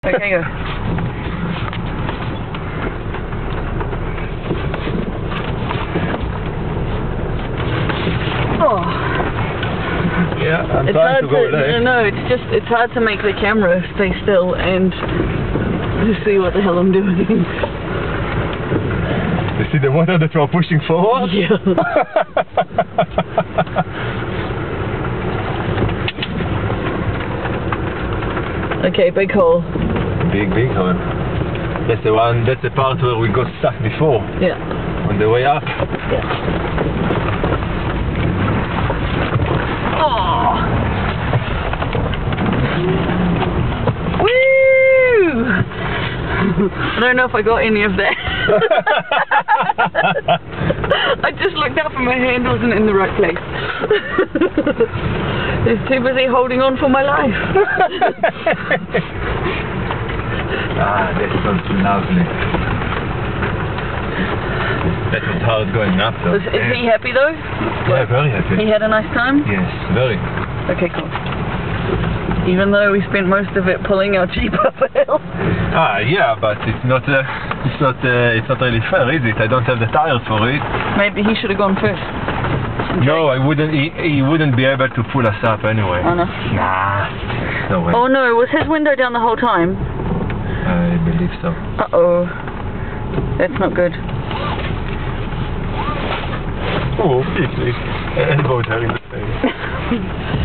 Okay, go. Oh. Yeah, I'm trying to go left. No, it's hard to make the camera stay still and to see what the hell I'm doing. You see the motor that you are pushing forward? Yeah. Okay, big hole. Big hole. That's the one. That's the part where we got stuck before. Yeah. On the way up. Yeah. Oh. Woo! I don't know if I got any of that. I just looked up and my hand wasn't in the right place. I was too busy holding on for my life. That was lovely. That was hard going up though. Is he happy though? Yeah, very happy. He had a nice time? Yes, very. Okay, cool. Even though we spent most of it pulling our Jeep up a hill. Yeah, but it's not really fair, is it? I don't have the tires for it. Maybe he should have gone first. No, I wouldn't. He wouldn't be able to pull us up anyway. Oh no. Nah, no way. Oh no, was his window down the whole time? I believe so. Uh-oh. That's not good. Oh, please. Elbow her in the face.